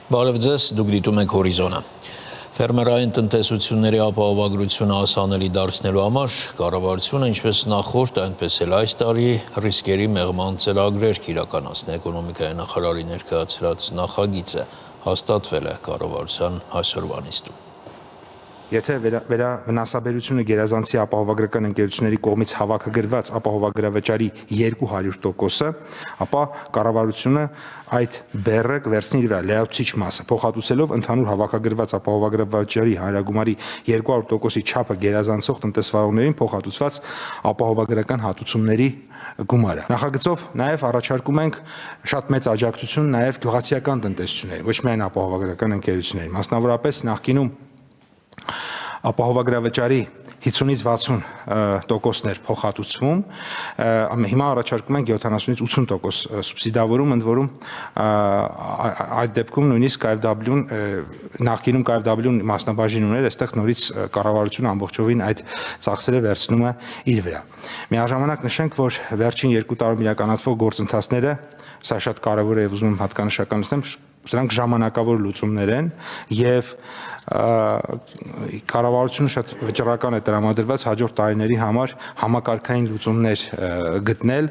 Բարև ձեզ, դուք դիտում եք Հորիզոնը։ Ֆերմերային տնտեսությունների ապահովագրությունը հասանելի դարձնելու համար կառավարությունը ինչպես նախորդ, այնպես էլ այս տարի ռիսկերի մեղման ծրագրեր կիրականացնի էկոնոմիկայի նախարարի ներկայացրած նախագիծը հաստատվել է կառավարության այսօրվա նիստում։ Եթե վնասաբերությունը գերազանցի ապահովագրական ընկերությունների կողմից հավաքագրված ապահովագրավճարի 200%-ը, ապա կառավարությունը այդ բեռը կվերցնի իր վրա լրացուցիչ մասը, փոխհատուցելով ընդհանուր հավաքագրված ապահովագրավճարի հանրագումարի 200%-ի չափը գերազանցող տնտեսվարողներին փոխհատուցված ապահովագրական հատուցումների գումարը։ Նախագծով նաև առաջարկում ենք շատ մեծ աջակցություն նաև գյուղացիական տնտեսություններին, ոչ միայն ապահովագրական ընկերություններին, մասնավորապես նախկինում ապահովագրավճարի 50-ից 60%-ներ փոխհատուցվում, հիմա առաջարկում ենք 70-ից 80% սուբսիդավորում, ընդ որում այդ դեպքում նույնիսկ KfW-ն նախկինում KfW-ն մասնաբաժին ուներ, այստեղ նորից կառավարությունը ամբողջովին այդ ծախսերը վերցնում է իր վրա։ Միաժամանակ նշենք, որ վերջին 2 տարում իրականացվող գործընթացները, սա շատ կարևոր է եւ ուզում եմ հատկանշականացնեմ, սրանք ժամանակավոր լուծումներ են եւ կառավարությունը շատ վճռական է տրամադրված հաջորդ տարիների համար համակարգային լուծումներ գտնել,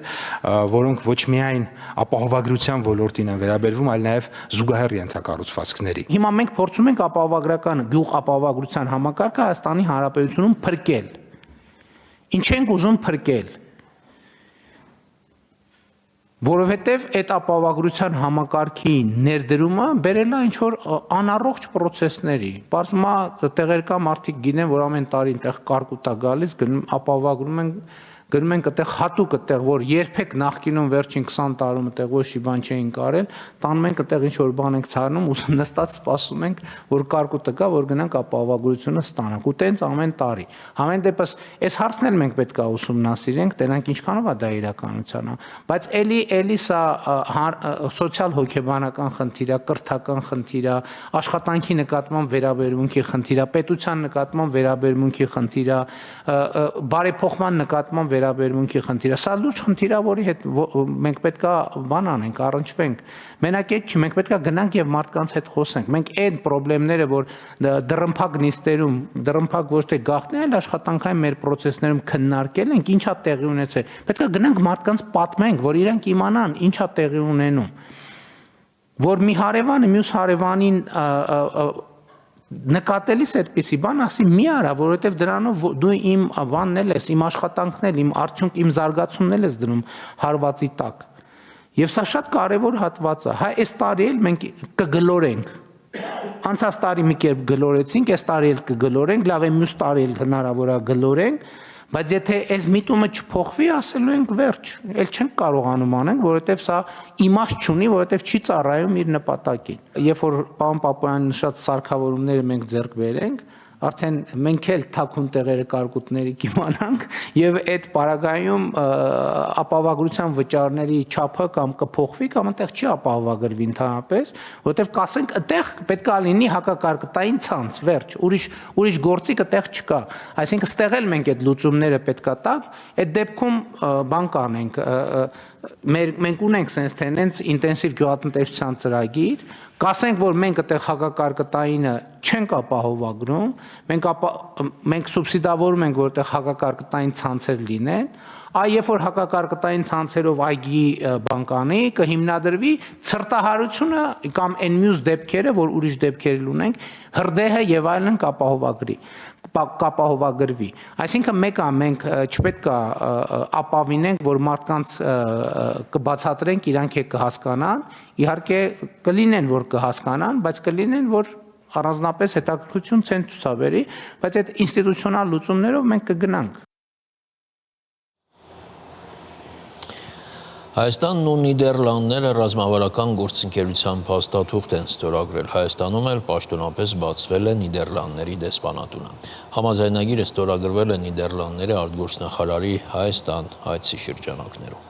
որոնք ոչ միայն ապահովագրության ոլորտին են վերաբերվում, այլ նաեւ զուգահեռ ենթակառուցվածքների։ Հիմա մենք փորձում ենք ապահովագրական գյուղ ապահովագրության համակարգը Հայաստանի Հանրապետությունում փրկել։ Ինչ ենք ուզում փրկել։ Որովհետև այդ ապահովագրության համակարգի ներդրումը բերել է ինչ-որ անառողջ պրոցեսների։ Պարզվում է տեղերկա մարդիկ գինեն, որ ամեն տարի այնտեղ կարկուտ է գալիս, ապահովագրում են, գնում են այդտեղ հատուկ այդտեղ, որ երբեք նախկինում վերջին 20 տարում այդտեղ ոչ մի բան չէին կարել, տանում ենք այդտեղ ինչ-որ բան ենք ցարնում, ուսում նստած սպասում ենք, որ կարկուտը գա, որ գնանք ապահովագրությունը ստանանք։ Ու տենց ամեն տարի։ Համեն դեպս այս հարցն էլ մենք պետք է ուսումնասիրենք, տենանք ինչքանով է դա իրականության է, բայց էլի սա սոցիալ-հոգեբանական խնդիր է, կրթական խնդիր է, աշխատանքի նկատմամբ վերաբերմունքի խնդիր է, պետության նկատմամբ վերաբերմունքի խնդիր է, բարեփոխման նկատմամբ վերաբերմունքի խնդիր է։ Սա լուրջ խնդիր է, որի հետ մենք պետք է բան անենք, առնչվենք։ Մենակ այդ չի, մենք պետք է գնանք եւ մարդկանց հետ խոսենք։ Մենք այդ խնդիրները, որ դռնփակ նիստերում, դռնփակ ոչ թե գաղտնի, այլ աշխատանքային մեր process-ներում քննարկել ենք, ինչա տեղի ունեցել։ Պետք է գնանք մարդկանց պատմենք, որ իրենք իմանան ինչա տեղի ունենում։ Որ մի հարևանը մյուս հարևանին նկատելիս այդպիսի բան ասի մի արա, որովհետև դրանով դու իմ բանն էլ ես, իմ աշխատանքն էլ, իմ արդյունք, իմ զարգացումն էլ ես դնում հարվածի տակ։ Եվ սա շատ կարևոր հատված է։ Հա այս տարի էլ մենք կգլորենք։ Անցած տարի մի կերպ գլորեցինք, այս տարի էլ կգլորենք, լավ է մյուս տարի էլ հնարավոր է գլորենք, բայց եթե այս միտումը չփոխվի, ասելու ենք վերջ, էլ չենք կարողանում անենք, որովհետև սա իմաստ չունի, որովհետև չի ծառայում իր նպատակին։ Երբ որ պարոն Պապոյանը նշած սարքավորումները մենք ձեռք բերենք, արդեն մենք էլ թաքուն տեղերը կարկուտների կիմանանք եւ այդ պարագայում ապահովագրության վճարների չափը կամ կփոխվի կամ այնտեղ չի ապահովագրվի ընդհանրապես, որովհետեւ կասենք այդտեղ պետք է լինի հակակարկտային ցանց, վերջ, ուրիշ գործիք այդտեղ չկա։ Այսինքն ստեղ էլ մենք այդ լուծումները պետք է տանք, այդ դեպքում բան կանենք, մենք ունենք sense թե նենց ինտենսիվ գյուղատնտեսության ծրագիր, կասենք, որ մենք այդտեղ հակակարկտայինը չենք ապահովագրում, մենք սուբսիդավորում ենք, որ այդտեղ հակակարկտային ցանցեր լինեն, երբ որ հակակարկտային ցանցերով այգի բանկանի կհիմնադրվի ցրտահարությունը կամ այն մյուս դեպքերը, որ ուրիշ դեպքեր ունենք, հրդեհը եւ այլն կապահովագրվի։ Այսինքն մեկը մենք չպետք է ապավինենք, որ մարդկանց կբացատրենք, իրանք է կհասկանան, իհարկե կլինեն, որ կհասկանան, բայց կլինեն, որ առանձնապես հետաքրքրություն ցեն ցուցաբերի, բայց այդ ինստիտուցիոնալ լուծումներով մենք կգնանք։ Հայաստանն ու Նիդերլանդները ռազմավարական գործընկերության փաստաթուղթ են ստորագրել։ Հայաստանում էլ պաշտոնապես բացվել է Նիդերլանդների դեսպանատունը։ Համաձայնագիրը ստորագրվել է Նիդերլանդների արտգործնախարարի Հայաստան այցի շրջանակներում։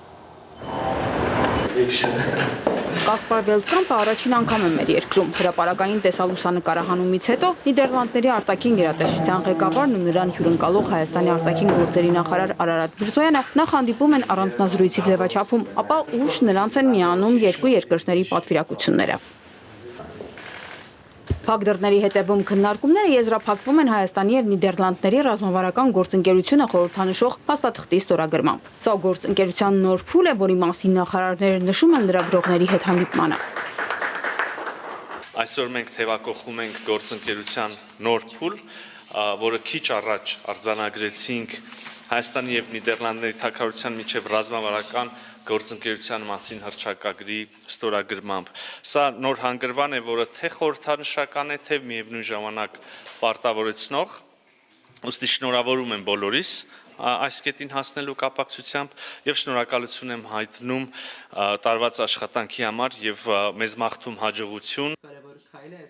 Կասպար Վելտկամպը առաջին անգամ է մեր երկրում։ Հրապարակային տեսալուսանկարահանումից հետո Նիդերլանդների արտաքին գերատեսչության ղեկավարն ու նրան հյուրընկալող Հայաստանի արտաքին գործերի նախարար Արարատ Միրզոյանը նախ հանդիպում են առանձնազրույցի ձևաչափում, ապա ուշ նրանց են միանում երկու երկրների պատվիրակությունները։ Փակ դռների հետևում քննարկումները եզրափակվում են Հայաստանի եւ Նիդերլանդների ռազմավարական գործընկերությունը խորհրդանշող փաստաթղթի ստորագրմամբ։ Սա գործընկերության նոր փուլ է, որի մասին նախարարները նշում են լրագրողների հետ հանդիպմանը։ Այսօր մենք թևակողում ենք գործընկերության նոր փուլ, որը քիչ առաջ արձանագրեցինք Հայաստանի եւ Նիդերլանդների թագավորության միջև ռազմավարական գործընկերության մասին հռչակագրի ստորագրմամբ։ Սա նոր հանգրվան է, որը թե խորհրդանշական է, թե միևնույն ժամանակ պարտավորեցնող։ Ուստի շնորհավորում եմ բոլորիս այս կետին հասնելու կապակցությամբ եւ շնորհակալություն եմ հայտնում տարված աշխատանքի համար եւ մեզ մաղթում հաջողություն։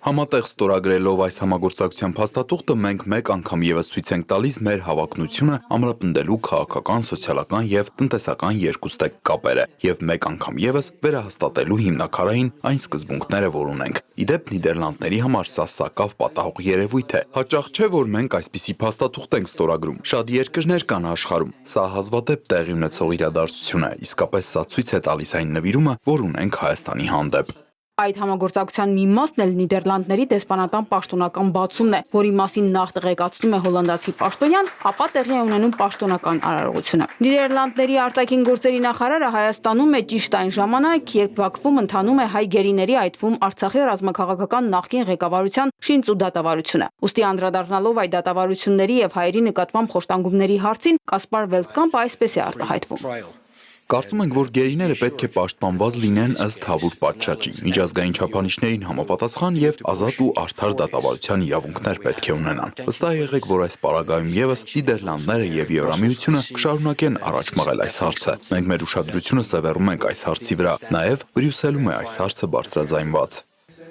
Համատեղ ստորագրելով այս համագործակցության փաստաթուղթը մենք մեկ անգամ եւս ցույց ենք տալիս մեր հավակնությունը ամրապնդելու քաղաքական, սոցիալական եւ տնտեսական երկուստեք կապերը եւ մեկ անգամ եւս վերահաստատելու հիմնակարային այն սկզբունքները, որ ունենք։ Իդեպ Նիդերլանդների համար սա սակավ պատահող երևույթ է։ Հաճախ չէ, որ մենք այսպիսի փաստաթուղթ ենք ստորագրում։ Շատ երկրներ կան աշխարհում։ Սա հազվադեպ տեղի ունեցող իրադարձություն է, իսկապես սա ցույց է տալիս այն նվիրումը, որ ունենք Հայաստանի հանդեպ։ Այդ համագործակցության մի մասն էլ Նիդերլանդների դեսպանատան պաշտոնական բացումն է, որի մասին նախ տեղեկացնում է հոլանդացի պաշտոնյան, ապա տեղի է ունենում պաշտոնական արարողությունը։ Նիդերլանդների արտաքին գործերի նախարարը Հայաստանում է ճիշտ այն ժամանակ, երբ Բաքվում ընթանում է հայ գերիների, այդ թվում Արցախի ռազմաքաղաքական նախկին ղեկավարության շինծ ու դատավարությունը։ Ուստի անդրադառնալով այդ դատավարությունների եւ հայերի նկատմամբ խոշտանգումների հարցին, Կասպար Վելտկամպը այսպես է արտահայտվում։ Կարծում ենք, որ գերիները պետք է պաշտպանված լինեն ըստ հավուր պատշաճի, միջազգային չափանիշներին համապատասխան եւ ազատ ու արդար դատավարության իրավունքներ պետք է ունենան։ Վստահ եղեք, որ այս պարագայում եւս Նիդերլանդները եւ Եվրամիությունը կշարունակեն առաջ մղել այս հարցը։ Մենք մեր ուշադրությունը սևեռում ենք այս հարցի վրա, նաեւ Բրյուսելում է այս հարցը բարձրաձայնված։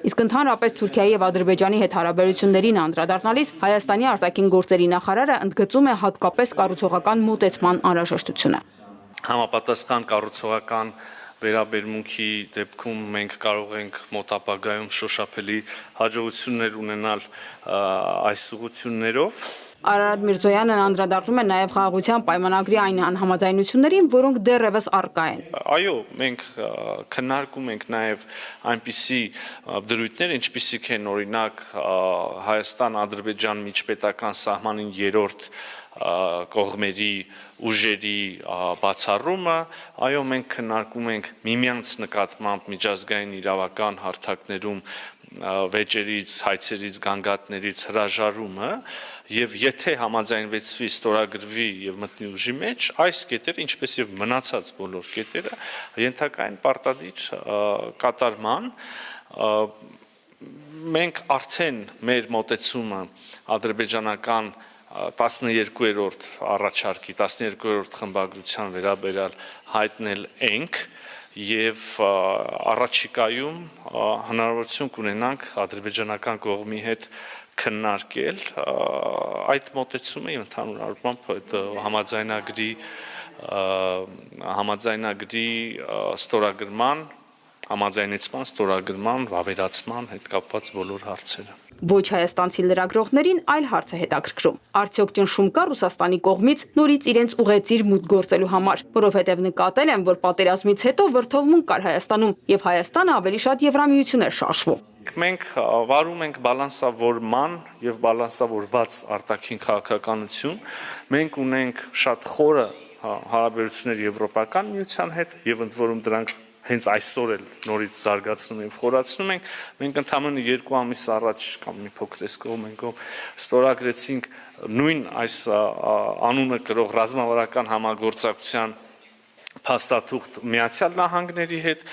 Իսկ ընդհանրապես Թուրքիայի եւ Ադրբեջանի հետ հարաբերություններին անդրադառնալիս Հայաստանի արտաքին գործերի նախարարը ընդգծում է հատկապես կառուցողական մոտեցման անհրաժեշտությունը։ Համապատասխան կառուցողական վերաբերմունքի դեպքում մենք կարող ենք մոտ ապագայում շոշափելի հաջողություններ ունենալ այս ուղղություններով։ Արարատ Միրզոյանն անդրադառնում է նաև խաղաղության պայմանագրի այն անհամաձայնություններին, որոնք դեռևս առկա են։ Այո, մենք քննարկում ենք նաև այնպիսի դրույթներ, ինչպիսիք են օրինակ Հայաստան-Ադրբեջան միջպետական սահմանին երրորդ կողմերի ուժերի բացառումը, այո, մենք քննարկում ենք միմյանց նկատմամբ միջազգային իրավական հարթակներում վեճերից, հայցերից, գանգատներից հրաժարումը եւ եթե համաձայնվեցվի, ստորագրվի եւ մտնի ուժի մեջ, այս կետերը, ինչպես եւ մնացած բոլոր կետերը, ենթակա են պարտադիր կատարման։ Մենք արդեն մեր մոտեցումը ադրբեջանական 12-րդ առաջարկի 12-րդ խմբագրության վերաբերյալ հայտնել ենք եւ առաջիկայում հնարավորություն կունենանք ադրբեջանական կողմի հետ քննարկել այդ մոտեցումը եւ ընդհանուր առմամբ այդ համաձայնագրի ստորագրման, համաձայնեցման, ստորագրման, վավերացման հետ կապված բոլոր հարցերը։ Ոչ հայաստանցի լրագրողներին այլ հարց է հետաքրքրում։ Արդյոք ճնշում կա Ռուսաստանի կողմից նորից իրենց ուղեցիր մուտք գործելու համար, որովհետև նկատել են, որ պատերազմից հետո վրդովմունք կար Հայաստանում եւ Հայաստանը ավելի շատ Եվրամիություն էր շարժվում։ Մենք վարում ենք բալանսավորման եւ բալանսավորված արտաքին քաղաքականություն։ Մենք ունենք շատ խորը հարաբերություններ Եվրոպական միության հետ եւ ընդ որում դրանք հենց այսօր էլ նորից զարգացնում եւ խորացնում ենք։ Մենք ընդամենը 2 ամիս առաջ կամ մի փոքր էս կողմենք ստորագրեցինք նույն այս անունը կրող ռազմավարական համագործակցության փաստաթուղթ Միացյալ Նահանգների հետ,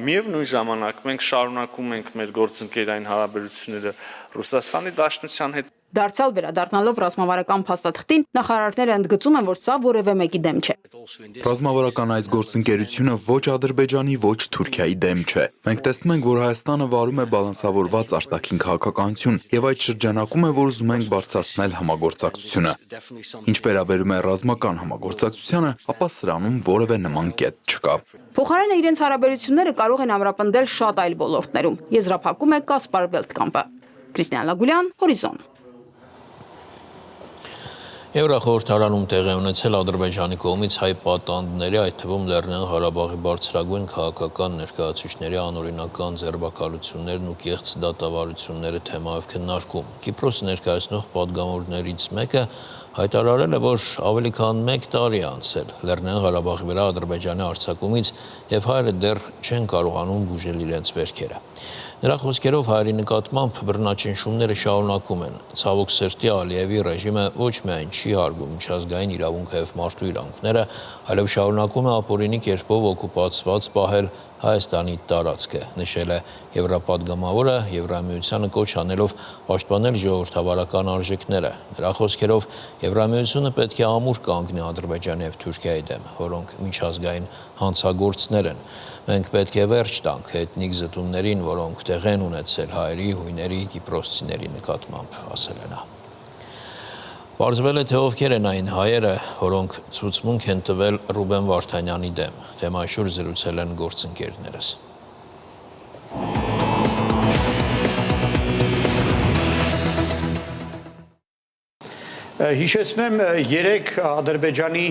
միևնույն ժամանակ մենք շարունակում ենք մեր գործընկերային հարաբերությունները Ռուսաստանի Դաշնության հետ։ Դարձյալ վերադառնալով ռազմավարական փաստաթղթին, նախարարները ընդգծում են, որ սա որևէ մեկի դեմ չէ։ Ռազմավարական այս գործընկերությունը ոչ Ադրբեջանի, ոչ Թուրքիայի դեմ չէ։ Մենք տեսնում ենք, որ Հայաստանը վարում է բալանսավորված արտաքին քաղաքականություն եւ այդ շրջանակում է, որ ուզում ենք բարձրացնել համագործակցությունը։ Ինչ վերաբերում է ռազմական համագործակցությանը, ապա սրանում որևէ նման կետ չկա։ Փոխարենը իրենց հարաբերությունները կարող են ամրապնդել շատ այլ ոլորտներում, եզրափակում է Կասպար Վելտկամպը։ Քրիստիան Լագուլյան, Հորիզոն։ Եվրախորհրդարանում տեղի ունեցել Ադրբեջանի կողմից հայ պատանդների, այդ թվում Լեռնային Ղարաբաղի բարձրագույն քաղաքական ներկայացուցիչների անօրինական ձերբակալություններն ու կեղծ դատավարությունները թեմայով քննարկում։ Կիպրոսը ներկայացնող պատգամավորներից մեկը հայտարարել է, որ ավելի քան 1 տարի է անցել Լեռնային Ղարաբաղի վրա Ադրբեջանի հարձակումից եւ հայերը դեռ չեն կարողանում բուժել իրենց վերքերը։ Նրա խոսքերով հայերի նկատմամբ բռնաճնշումները շարունակում են։ Ցավոք սրտի Ալիևի ռեժիմը ոչ միայն չի հարգում միջազգային իրավունքը եւ մարդու իրավունքները, այլև շարունակում է ապօրինի կերպով օկուպացված պահել Հայաստանի տարածքը, նշել է Եվրապատգամավորը, Եվրամիությանը կոչ անելով պաշտպանել ժողովրդավարական արժեքները։ Նրա խոսքերով Եվրամիությունը պետք է ամուր կանգնի Ադրբեջանի եւ Թուրքիայի դեմ, որոնք միջազգային հանցագործներ են։ Մենք պետք է վերջ տանք էթնիկ զտումներին, որոնք տեղ են ունեցել հայերի, հույների, կիպրոսցիների նկատմամբ, ասել է նա։ Պարզվել է, թե ովքեր են այն հայերը, որոնք ցուցմունք են տվել Ռուբեն Վարդանյանի դեմ։ Թեմայշուր զրուցել են գործընկերներս։ Հիշեցնեմ, 3 Ադրբեջանի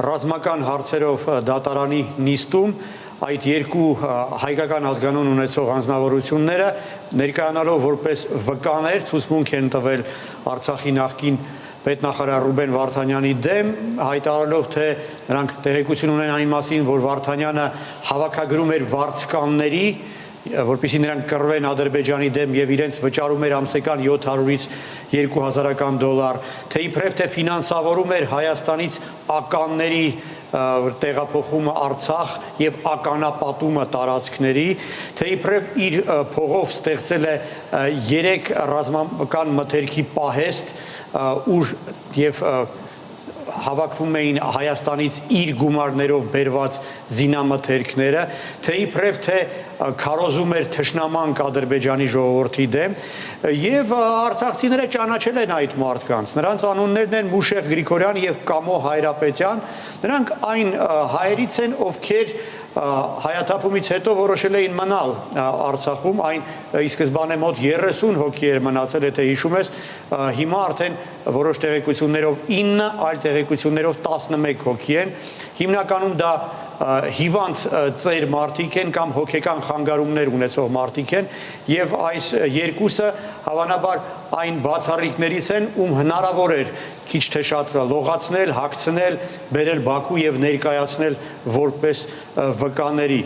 ռազմական հարցերով դատարանի նիստում այդ 2 հայկական ազգանուն ունեցող անձնավորությունները ներկայանալով որպես վկաներ ցուցմունք են տվել Արցախի նախկին պետնախարար Ռուբեն Վարդանյանի դեմ, հայտարարելով, թե նրանք տեղեկություն ունեն այն մասին, որ Վարդանյանը հավաքագրում էր վարձկանների, որպեսզի նրանք կռվեն Ադրբեջանի դեմ եւ իրենց վճարում էր ամսական 700-ից 2000-ական դոլար, թե իբրև թե ֆինանսավորում էր Հայաստանից ականների տեղափոխումը Արցախ եւ ականապատումը տարածքների, թե իբրև իր փողով ստեղծել է 3 ռազմական մթերքի պահեստ, ուր եւ հավաքվում էին Հայաստանից իր գումարներով բերված զինամթերքները, թե իբրև թե քարոզում էր թշնամանք Ադրբեջանի ժողովրդի դեմ եւ արցախցիները ճանաչել են այդ մարդկանց։ Նրանց անուններն են Մուշեղ Գրիգորյան եւ Կամո Հայրապետյան։ Նրանք այն հայերից են, ովքեր հայաթափումից հետո որոշել էին մնալ Արցախում, այն ի սկզբանե մոտ 30 հոգի էր մնացել, եթե հիշում ես, հիմա արդեն որոշ տեղեկություններով 9, այլ տեղեկություններով 11 հոգի են, հիմնականում դա հիվանդ ծեր մարդիկ են կամ հոգեկան խանգարումներ ունեցող մարդիկ են եւ այս երկուսը հավանաբար այն բացառիկներից են, ում հնարավոր էր քիչ թե շատ լողացնել, հագցնել, բերել Բաքու եւ ներկայացնել որպես վկաների։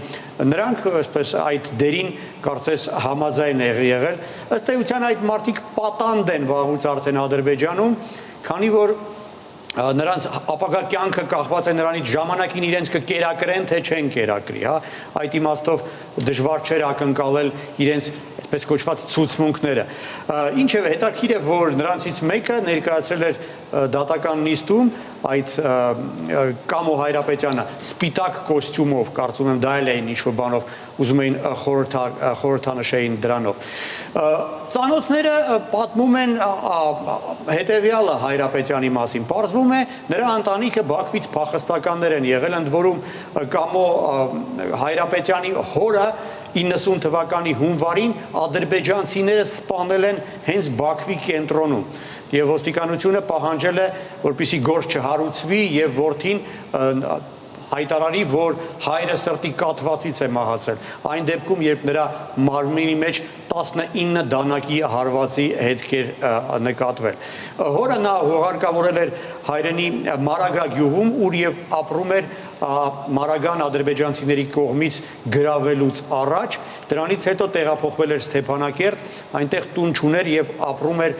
Նրանք այսպես այդ դերին կարծես համաձայն եղել։ Ըստ էության այդ մարդիկ պատանդ են վաղուց արդեն Ադրբեջանում, քանի որ նրանց ապագա կյանքը կախված է նրանից ժամանակին իրենց կկերակրեն, թե չեն կերակրի, հա, այդ իմաստով դժվար չէր ակնկալել իրենց այսպես կոչված ցուցմունքները։ Ինչևէ, հետաքրքիր է, որ նրանցից մեկը ներկայացրել էր դատական նիստում այդ Կամո Հայրապետյանը սպիտակ կոստյումով, կարծում եմ դա էլ էին ինչ-որ բանով ուզում էին խորհրդանշեին դրանով։ Ծանոթները պատմում են հետևյալը Հայրապետյանի մասին։ Պարզվում է, նրա ընտանիքը Բաքվից փախստականներ են եղել, ընդ որում Կամո Հայրապետյանի հորը 90 թվականի հունվարին ադրբեջանցիները սպանել են հենց Բաքվի կենտրոնում եւ ոստիկանությունը պահանջել է, որպեսզի գործ չհարուցվի եւ որդին հայտարարի, որ հայրը սրտի կաթվածից է մահացել։ Այն դեպքում, երբ նրա մարմնի մեջ 19 դանակի հարվածի հետքեր նկատվել։ Հորը նա հողարկավորել էր հայրենի Մարագա գյուղում, ուր եւ ապրում էր Մարագան ադրբեջանցիների կողմից գրավելուց առաջ, դրանից հետո տեղափոխվել էր Ստեփանակերտ, այնտեղ տուն չուներ եւ ապրում էր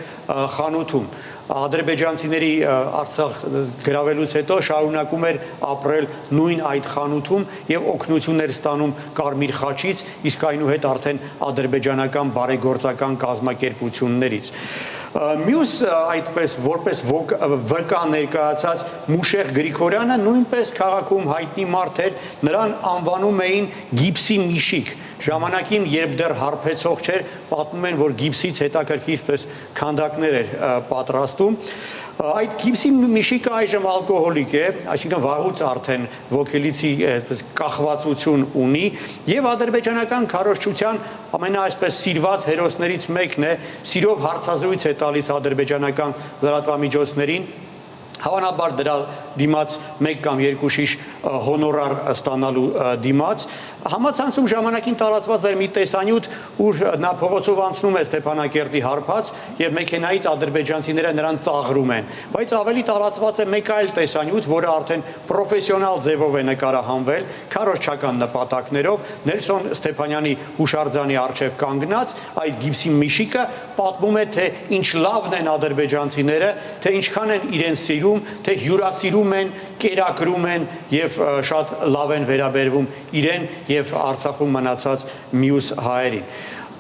խանութում։ Ադրբեջանցիների Արցախ գրավելուց հետո շարունակում էր ապրել նույն այդ խանութում եւ օգնություններ ստանում Կարմիր խաչից, իսկ այնուհետ արդեն ադրբեջանական բարեգործական կազմակերպություններից։ Մյուս այդպես որպես վկա ներկայացած Մուշեղ Գրիգորյանը նույնպես քաղաքում հայտնի մարդ էր, նրան անվանում էին գիպսի միշիկ։ Ժամանակին, երբ դեռ հարբեցող չէր, պատմում են, որ գիպսից հետաքրքիր պես քանդակներ էր պատրաստում։ Այդ գիպսի միշիկը այժմ ալկոհոլիկ է, այսինքն վաղուց արդեն ոգելիցի այսպես կախվածություն ունի եւ ադրբեջանական քարոզչության ամենաայսպես սիրված հերոսներից մեկն է, սիրով հարցազրույց է տալիս ադրբեջանական լրատվամիջոցներին Հավանաբար դրա դիմաց 1 կամ 2 շիշ հոնորար ստանալու դիմաց համացանցում ժամանակին տարածված էր մի տեսանյութ, ուր նա փողոցով անցնում է Ստեփանակերտի հարբած եւ մեքենայից ադրբեջանցիները նրան ծաղրում են, բայց ավելի տարածված է մեկ այլ տեսանյութ, որը արդեն պրոֆեսիոնալ ձևով է նկարահանվել, քարոզչական նպատակներով Նելսոն Ստեփանյանի հուշարձանի առջև կանգնած այդ գիպսի միշիկը պատմում է, թե ինչ լավն են ադրբեջանցիները, թե ինչքան են իրեն սիրում, թե հյուրասիրում են, կերակրում են եւ շատ լավ են վերաբերվում իրեն եւ Արցախում մնացած մյուս հայերին։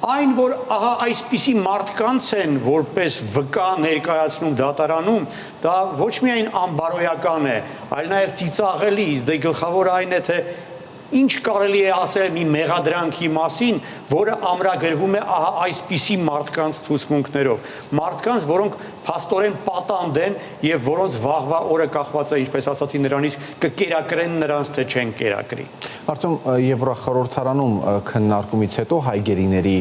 Այն, որ ահա այսպիսի մարդկանց են որպես վկա ներկայացնում դատարանում, դա ոչ միայն անբարոյական է, այլ նաեւ ծիծաղելի, դե գլխավոր այն է, թե ինչ կարելի է ասել մի մեղադրանքի մասին, որը ամրագրվում է ահա այսպիսի մարդկանց ցուցմունքներով, մարդկանց, որոնք փաստորեն պատանդ են եւ որոնց վաղվա օրը կախված է, ինչպես ասացի, նրանից կկերակրեն նրանց, թե չեն կերակրի։ Արդյոք Եվրախորհրդարանում քննարկումից հետո հայգերիների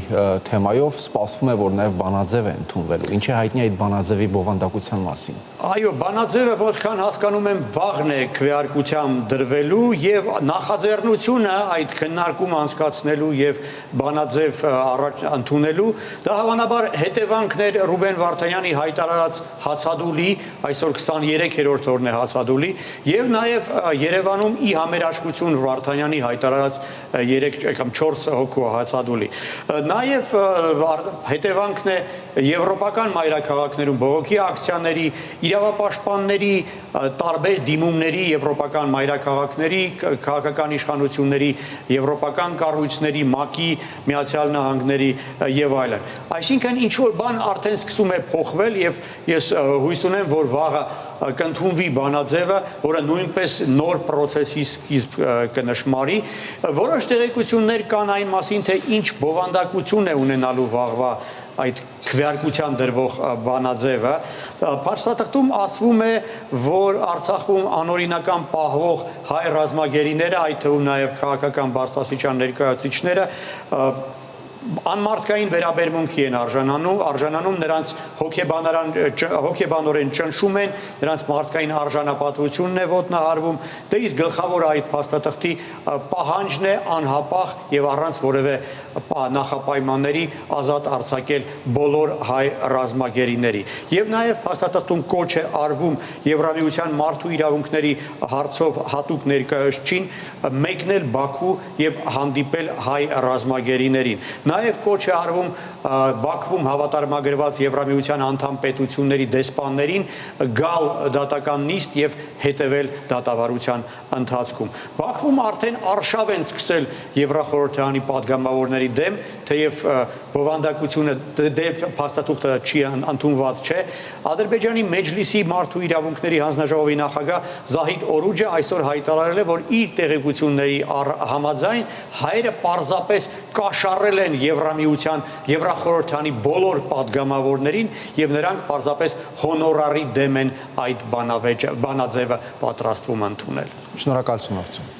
թեմայով սպասվում է, որ նաեւ բանաձև է ընդունվելու։ Ինչ է հայտնի այդ բանաձևի բովանդակության մասին։ Այո, բանաձևը որքան հասկանում եմ վաղն է քվեարկությամբ դրվելու եւ նախաձեռնությունը այդ քննարկում անցկացնելու եւ բանաձև առաջ ընդունելու դա հավանաբար հետևանքներ Ռուբեն Վարդանյանի հայտարարած հացադուլի, այսօր 23-րդ օրն է հացադուլի եւ նաեւ Երևանում ի համերաշխություն Վարդանյանի հայտարարած 3 կամ 4 հոգու հացադուլի։ Նաեւ հետևանքն է եվրոպական մայրաքաղաքներում բողոքի ակցիաների, իրավապաշտպանների տարբեր դիմումների, եվրոպական մայրաքաղաքների, քաղաքական իշխանությունների, եվրոպական կառույցների, ՄԱԿ-ի, Միացյալ Նահանգների եւ այլն։ Այսինքն ինչ որ բան արդեն սկսում է փոխվել եւ ես հույս ունեմ, որ վաղը կընդունվի բանաձևը, որը նույնպես նոր process-ի սկիզբ կնշմարի։ Որոշ տեղեկություններ կան այն մասին, թե ինչ բովանդակություն է ունենալու վաղվա այդ քվեարկության դրվող բանաձևը։ Փաստաթղթում ասվում է, որ Արցախում անօրինական պահվող հայ ռազմագերիները, այդ թվում նաև քաղաքական բարձրաստիճան ներկայացուցիչները անմարդկային վերաբերմունքի են արժանանում, նրանց հոգեբանորեն ճնշում են, նրանց մարդկային արժանապատվությունն է ոտնահարվում, դե իսկ գլխավոր այդ փաստաթղթի պահանջն է անհապաղ եւ առանց որևէ նախապայմանների ազատ արձակել բոլոր հայ ռազմագերիների։ Եվ նաեւ փաստաթղթում կոչ է արվում Եվրամիության մարդու իրավունքների հարցով հատուկ ներկայացուցիչին մեկնել Բաքու եւ հանդիպել հայ ռազմագերիներին։ Նաև կոչ է արվում Բաքվում հավատարմագրված Եվրամիության անդամ պետությունների դեսպաններին գալ դատական նիստ եւ հետևել դատավարության ընթացքում։ Բաքվում արդեն արշավ են սկսել Եվրախորհրդարանի падգամավորների դեմ, թեև բովանդակությունը դեպ փաստաթուղթը չի ընդունված չէ։ Ադրբեջանի Մեջլիսի մարդու իրավունքների հանձնաժողովի նախագահ Զահիդ Օրուջը այսօր հայտարարել է, որ իր տեղեկությունների համաձայն հայերը պարզապես կաշառել են Եվրամիության, Եվրախորհրդանի բոլոր падգամավորներին եւ նրանք պարզապես հոնորարի դեմ են այդ բանաձևը պատրաստվում ընդունել։ Շնորհակալություն Արծուն։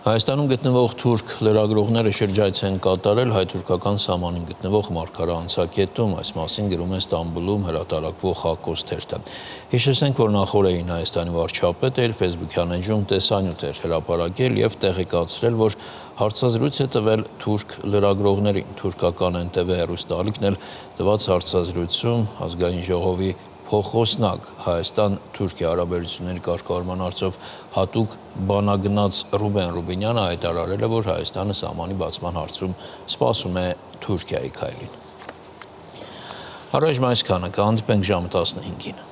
Հայաստանում գտնվող թուրք լրագրողները շրջայց են կատարել հայ-թուրքական սահմանին գտնվող Մարգարա անցակետում, այս մասին գրում է Ստամբուլում հրատարակվող Հակոս թերթը։ Հիշեցնենք, որ նախորդին Հայաստանի վարչապետը իր Facebook-յան էջում տեսանյութ էր հրապարակել եւ տեղեկացրել, որ հարցազրույց է տվել թուրք լրագրողներին։ Թուրքական NTV հեռուստաալիքն էլ տված հարցազրույցում ազգային ժողովի փոխոսնակ Հայաստան-Թուրքիա հարաբերությունների կարգավորման հարցով հատուկ բանագնաց Ռուբեն Ռուբինյանը հայտարարել է, որ Հայաստանը սահմանի բացման հարցում սպասում է Թուրքիայի քայլին։ Առայժմ այսքանը, կհանդիպենք ժամը 15-ին։